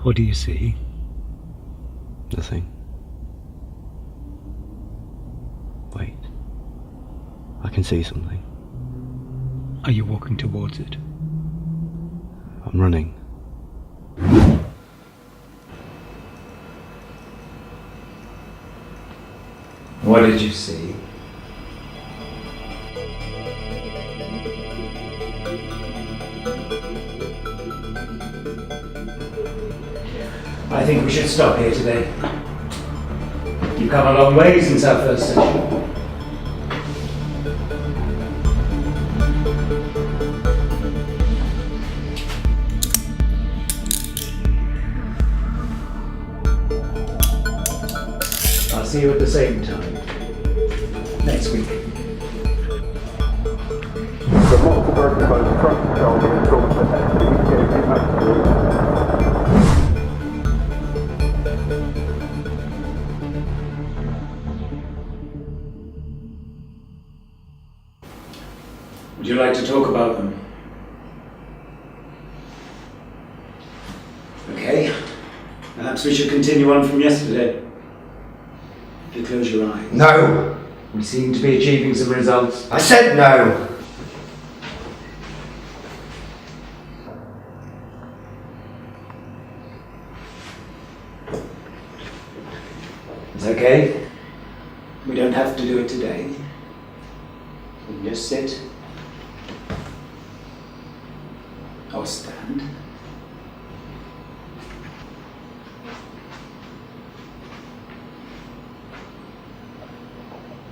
What do you see? Nothing. Wait. I can see something. Are you walking towards it? I'm running. What did you see? I think we should stop here today. You've come a long way since our first session. I'll see you at the same time next week. Would you like to talk about them? Okay. Perhaps we should continue on from yesterday. If you close your eyes. No! We seem to be achieving some results. I said no! It's okay. We don't have to do it today. We can just sit. Or stand.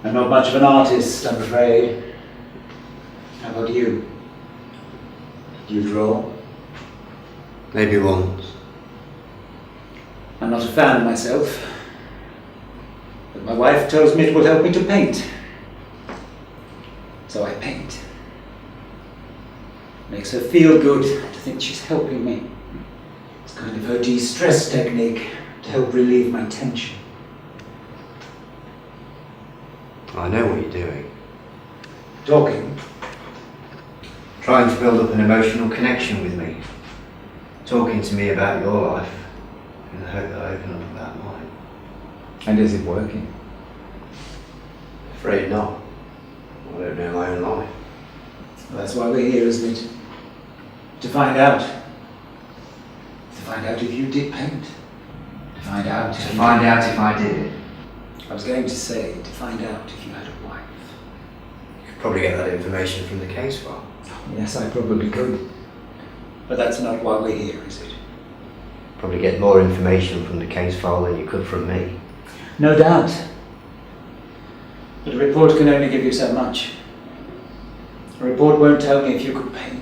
I'm not much of an artist, I'm afraid. How about you? Do you draw? Maybe once. I'm not a fan myself. But my wife tells me it will help me to paint. So I paint. Makes her feel good to think she's helping me. It's kind of her de-stress technique to help relieve my tension. I know what you're doing. Talking. Trying to build up an emotional connection with me. Talking to me about your life. In the hope that I open up about mine. And is it working? Afraid not. I don't know my own life. Well, that's why we're here, isn't it? To find out. To find out if you did paint. To find out To find out if I did. I was going to say, to find out if you had a wife. You could probably get that information from the case file. Yes, I probably could. But that's not why we're here, is it? Probably get more information from the case file than you could from me. No doubt. But a report can only give you so much. A report won't tell me if you could paint.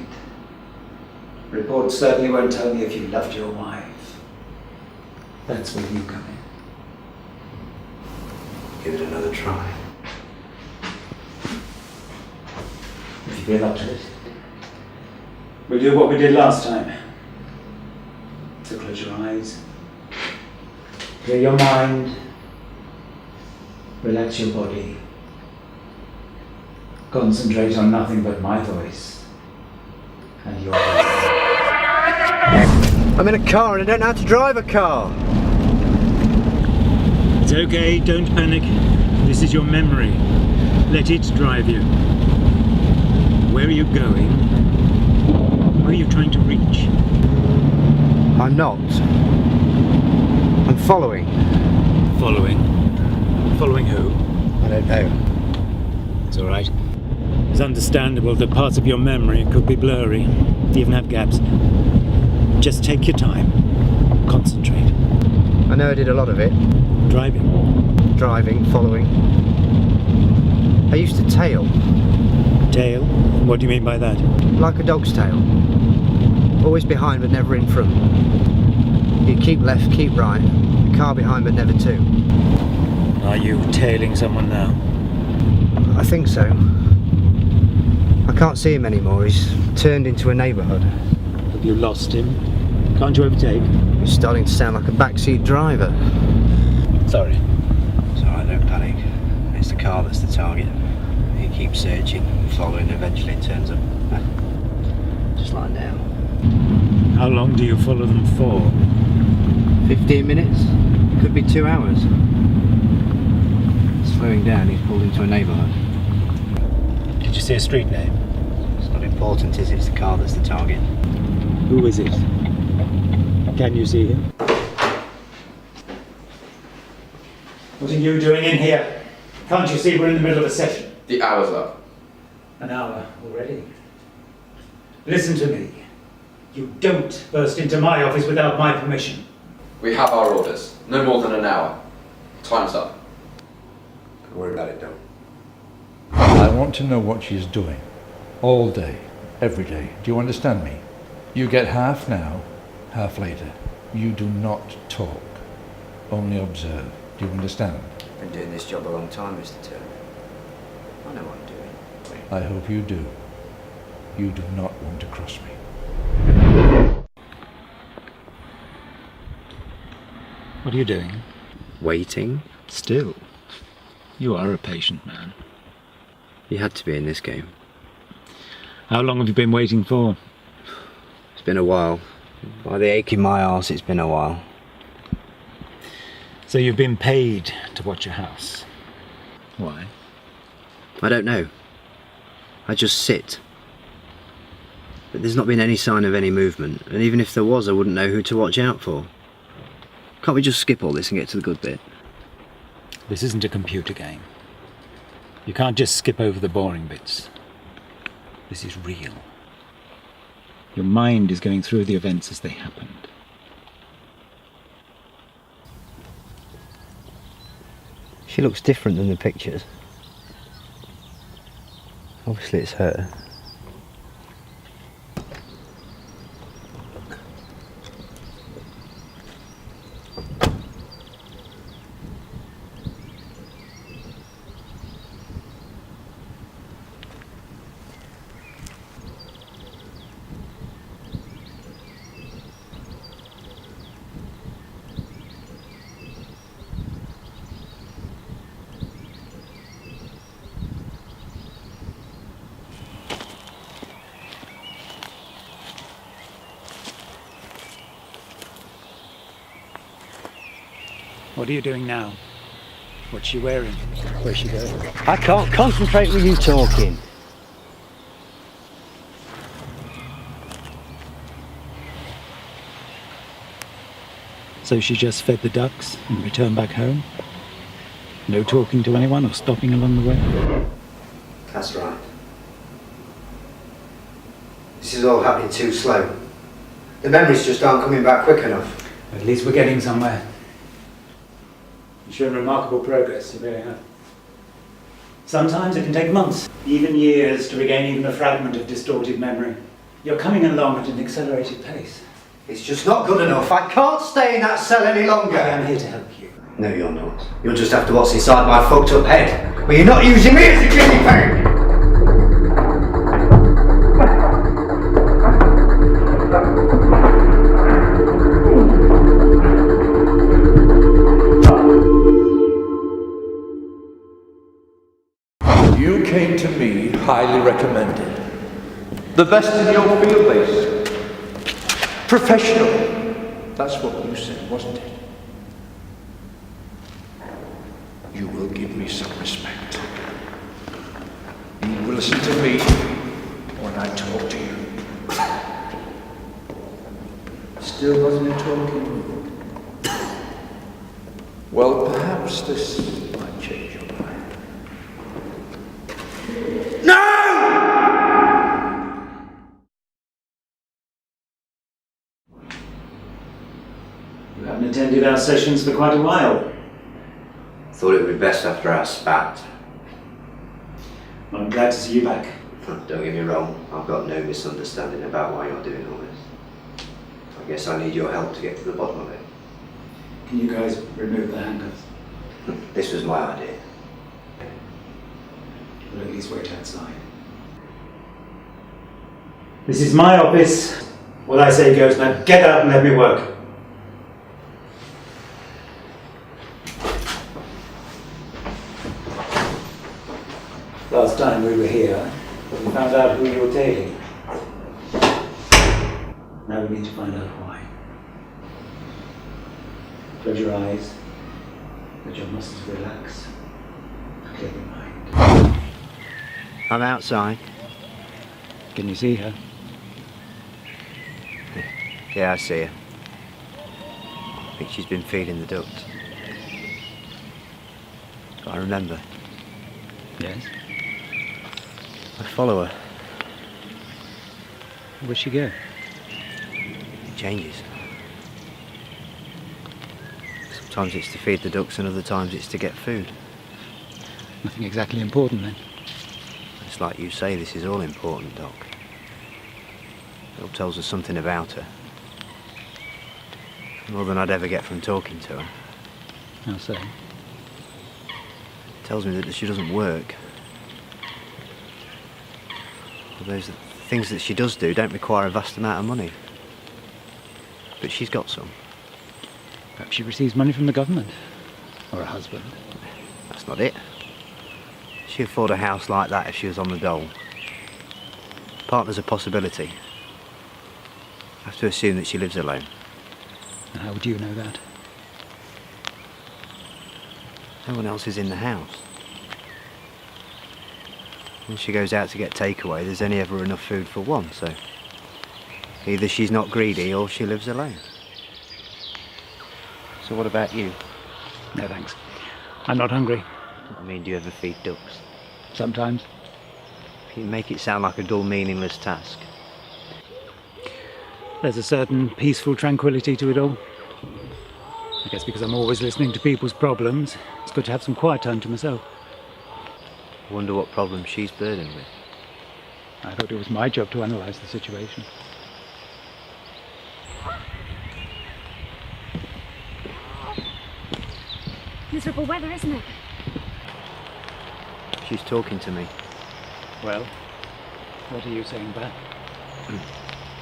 A report certainly won't tell me if you loved your wife. That's where you come in. Give it another try. If you feel up to it. We'll do what we did last time. So close your eyes. Clear your mind. Relax your body. Concentrate on nothing but my voice. And your voice. I'm in a car and I don't know how to drive a car. It's okay, don't panic. This is your memory. Let it drive you. Where are you going? Where are you trying to reach? I'm not. I'm following. Following. Following who? I don't know. It's alright. It's understandable that parts of your memory could be blurry, even have gaps. Just take your time. Concentrate. I know I did a lot of it. Driving, following. I used to tail. Tail? What do you mean by that? Like a dog's tail. Always behind but never in front. You keep left, keep right. The car behind but never two. Are you tailing someone now? I think so. I can't see him anymore. He's turned into a neighbourhood. Have you lost him? Can't you overtake? He's starting to sound like a backseat driver. Sorry. It's alright, don't panic. It's the car that's the target. He keeps searching, following, eventually it turns up. Just like now. How long do you follow them for? 15 minutes? Could be 2 hours. Slowing down, he's pulled into a neighbourhood. Did you see a street name? It's not important, is it? It's the car that's the target. Who is it? Can you see him? What are you doing in here? Can't you see we're in the middle of a session? The hour's up. An hour already. Listen to me. You don't burst into my office without my permission. We have our orders. No more than an hour. Time's up. Don't worry about it, don't. I want to know what she's doing. All day. Every day. Do you understand me? You get half now, half later. You do not talk. Only observe. Do you understand? I've been doing this job a long time, Mr. Turner. I know what I'm doing. I hope you do. You do not want to cross me. What are you doing? Waiting? Still. You are a patient man. You had to be in this game. How long have you been waiting for? It's been a while. By the ache in my arse, it's been a while. So you've been paid to watch your house. Why? I don't know. I just sit. But there's not been any sign of any movement, and even if there was, I wouldn't know who to watch out for. Can't we just skip all this and get to the good bit? This isn't a computer game. You can't just skip over the boring bits. This is real. Your mind is going through the events as they happened. She looks different than the pictures. Obviously it's her. What are you doing now? What's she wearing? Where's she going? I can't concentrate with you talking. So she just fed the ducks and returned back home? No talking to anyone or stopping along the way? That's right. This is all happening too slow. The memories just aren't coming back quick enough. At least we're getting somewhere. You've shown remarkable progress, you really have. Sometimes it can take months, even years, to regain even a fragment of distorted memory. You're coming along at an accelerated pace. It's just not good enough. I can't stay in that cell any longer. I am here to help you. No, you're not. You'll just have to what's inside my fucked up head. But you're not using me as a guinea pig! You came to me highly recommended. The best in your field, they say. Professional. That's what you said, wasn't it? You will give me some respect. You will listen to me when I talk to you. Still wasn't talking. Well, perhaps this might change your mind. You haven't attended our sessions for quite a while. Thought it would be best after our spat. I'm glad to see you back. Don't get me wrong, I've got no misunderstanding about why you're doing all this. I guess I need your help to get to the bottom of it. Can you guys remove the handcuffs? This was my idea. We'll at least wait outside. This is my office. What I say goes. Now get out and let me work. Last time we were here, we found out who you were tailing. Now we need to find out why. Close your eyes. Let your muscles relax. Clear your mind. I'm outside. Can you see her? Yeah, I see her. I think she's been feeding the ducks. I remember. Yes. I follow her. Where's she go? It changes. Sometimes it's to feed the ducks and other times it's to get food. Nothing exactly important then. It's like you say, this is all important, Doc. It all tells us something about her. More than I'd ever get from talking to her. How so? It tells me that she doesn't work. Well, those things that she does do don't require a vast amount of money. But she's got some. Perhaps she receives money from the government. Or a husband. That's not it. She'd afford a house like that if she was on the dole. Partner's a possibility. I have to assume that she lives alone. And how would you know that? No one else is in the house. When she goes out to get takeaway, there's only ever enough food for one, so either she's not greedy or she lives alone. So what about you? No thanks. I'm not hungry. I mean, do you ever feed ducks? Sometimes. You make it sound like a dull, meaningless task. There's a certain peaceful tranquility to it all. I guess because I'm always listening to people's problems, it's good to have some quiet time to myself. I wonder what problem she's burdened with. I thought it was my job to analyse the situation. Miserable weather, isn't it? She's talking to me. Well, what are you saying back?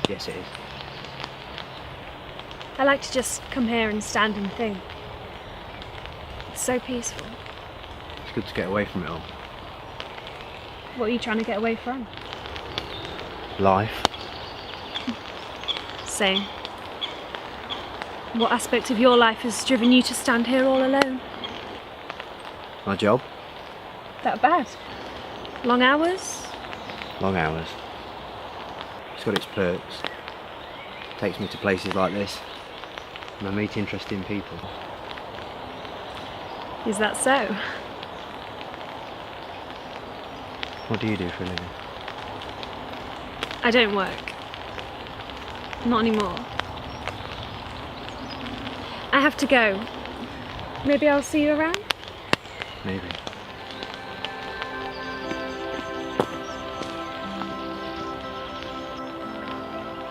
Yes, it is. I like to just come here and stand and think. It's so peaceful. It's good to get away from it all. What are you trying to get away from? Life. Same. What aspect of your life has driven you to stand here all alone? My job. That bad? Long hours? Long hours. It's got its perks. Takes me to places like this. And I meet interesting people. Is that so? What do you do for a living? I don't work. Not anymore. I have to go. Maybe I'll see you around? Maybe.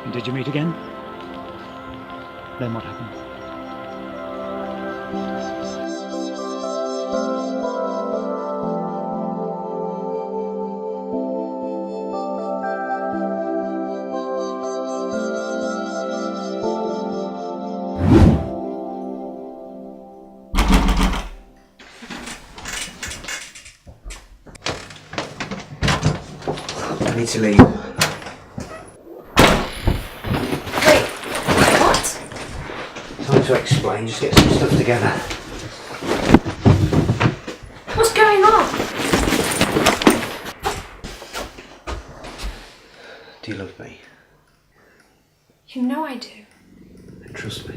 And did you meet again? Then what happened? I need to leave. Wait, what? Time to explain, just get some stuff together. What's going on? Do you love me? You know I do. And trust me.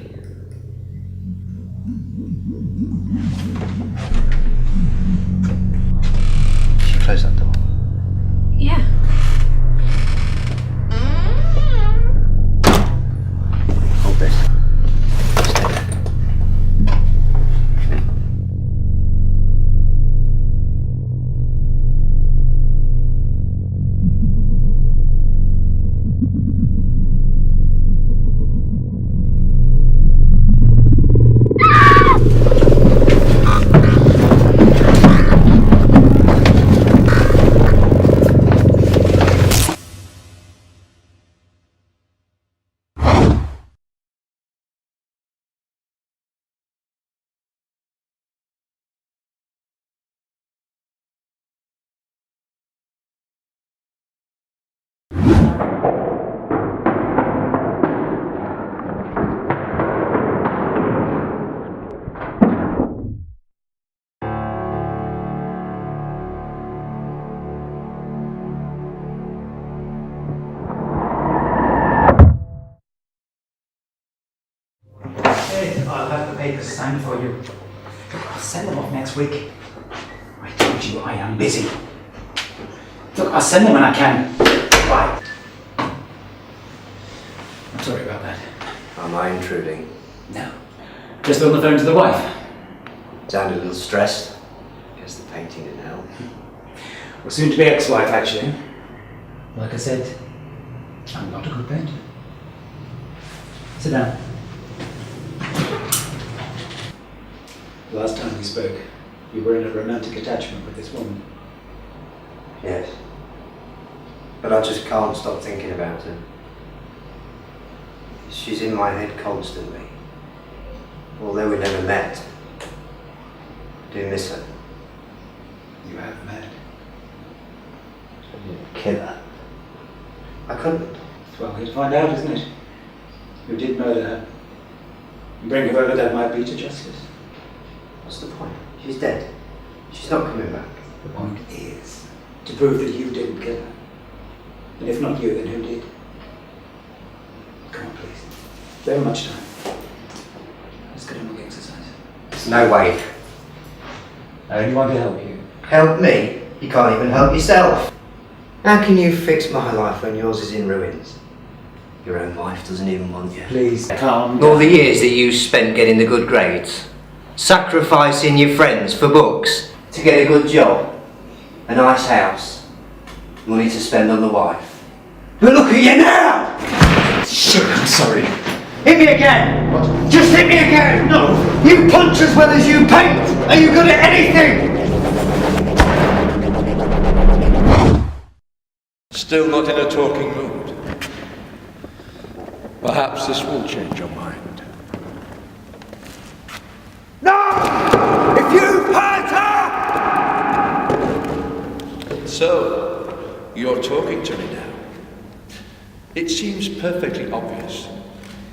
Should you close that door? Yeah. Hold this. Stay there. I'll send them off next week. I told you I am busy. Look, I'll send them when I can. Bye. I'm sorry about that. Am I intruding? No. Just on the phone to the wife. Sound a little stressed? Guess the painting didn't help. Well, soon to be ex-wife, actually. Like I said, I'm not a good painter. Sit down. Last time we spoke, you were in a romantic attachment with this woman. Yes. But I just can't stop thinking about her. She's in my head constantly. Although we never met. I do miss her. You have met. I didn't kill her. I couldn't. It's well here to find out, isn't it? Who did murder her? And bring whoever that might be to justice. What's the point? She's dead. She's not coming back. The point is to prove that you didn't kill her. And if not you, then who did? Come on, please. We haven't much time. Let's get on with the exercise. There's no way. I only want to help you. Help me? You can't even help yourself. How can you fix my life when yours is in ruins? Your own wife doesn't even want you. Please, calm All down. the years that you spent getting the good grades, sacrificing your friends for books, to get a good job, a nice house, money to spend on the wife. But look at you now! Shit, I'm sorry. Hit me again! What? Just hit me again! No! You punch as well as you paint! Are you good at anything? Still not in a talking mood. Perhaps this will change your mind. No! If you hurt her! So, you're talking to me now. It seems perfectly obvious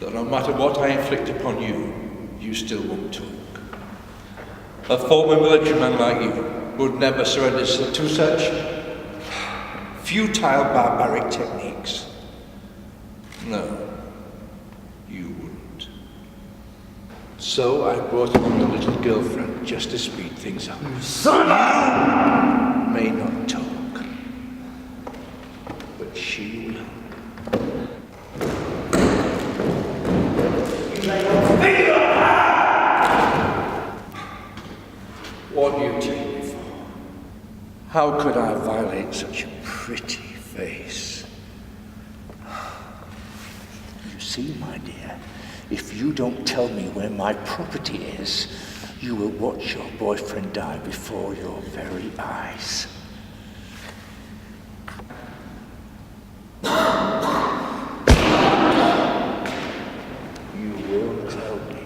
that no matter what I inflict upon you, you still won't talk. A former military man like you would never surrender to such futile, barbaric techniques. No, you wouldn't. So I brought along the little girlfriend just to speed things up. Son of a... May not talk, but she will. What do you take me for? How could I violate such a pretty face? You see, my dear, if you don't tell me where my property is, you will watch your boyfriend die before your very eyes. You will tell me.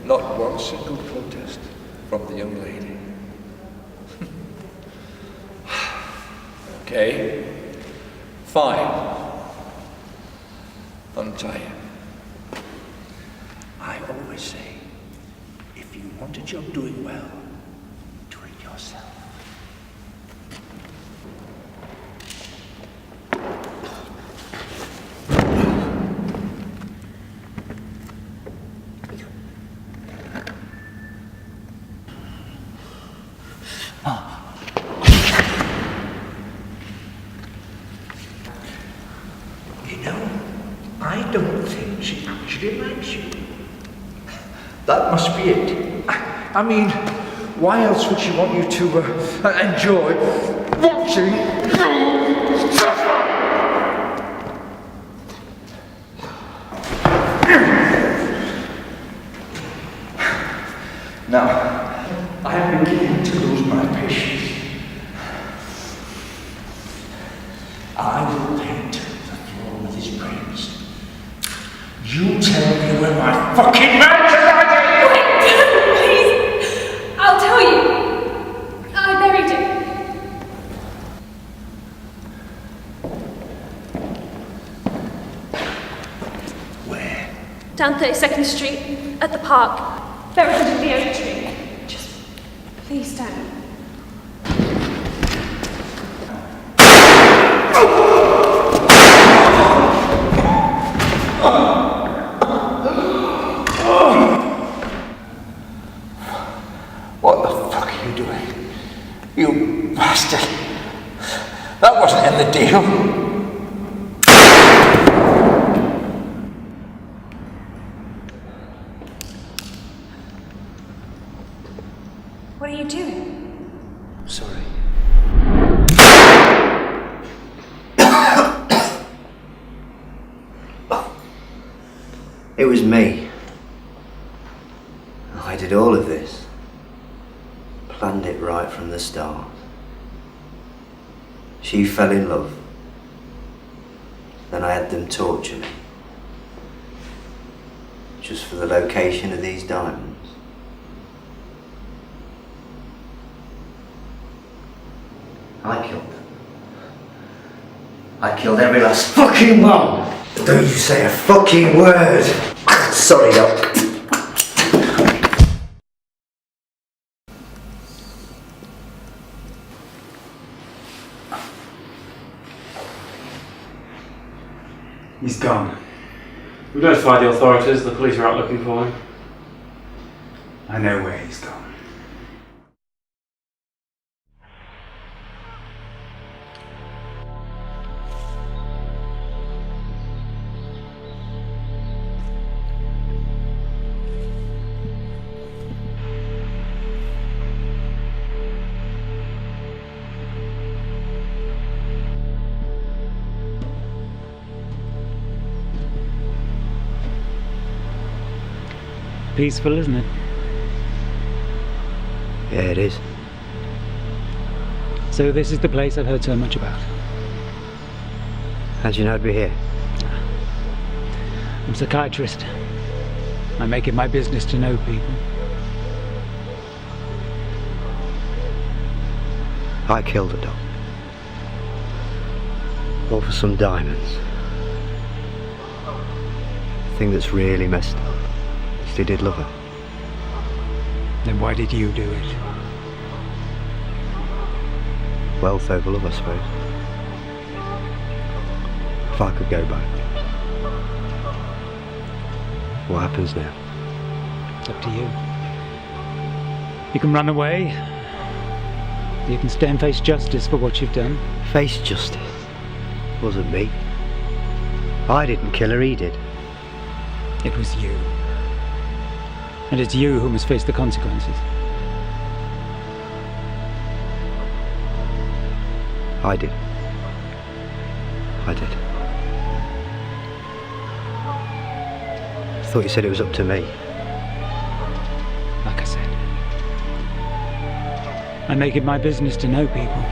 Not one single protest from the young lady. Okay, fine. Untie him. I always say, if you want a job doing well, do it yourself. You know, I don't think she actually likes you. That must be it. I mean, why else would she want you to enjoy watching you suffer? Now, I am beginning to lose my patience. I will paint the floor with his brains. You tell me where my fucking merchandise is! Please! I'll tell you! I buried it. Where? Down 32nd Street, at the park. Buried under the oak tree. Just Please don't. What the fuck are you doing? You bastard! That wasn't in the deal. What are you doing? Sorry. It was me. I did all of this. Planned it right from the start. She fell in love. Then I had them torture me. Just for the location of these diamonds. I killed them. I killed every last fucking one! Don't you say a fucking word! Sorry, Doc. He's gone. We've notified the authorities. The police are out looking for him. I know where he's gone. Peaceful, isn't it? Yeah, it is. So this is the place I've heard so much about. How'd you know I'd be here? I'm a psychiatrist. I make it my business to know people. I killed a dog. All for some diamonds. The thing that's really messed up. He did love her. Then why did you do it? Wealth over love, I suppose. If I could go back. What happens now? It's up to you. You can run away. You can stay and face justice for what you've done. Face justice. Wasn't me. I didn't kill her, he did. It was you. And it's you who must face the consequences. I did. I did. I thought you said it was up to me. Like I said, I make it my business to know people.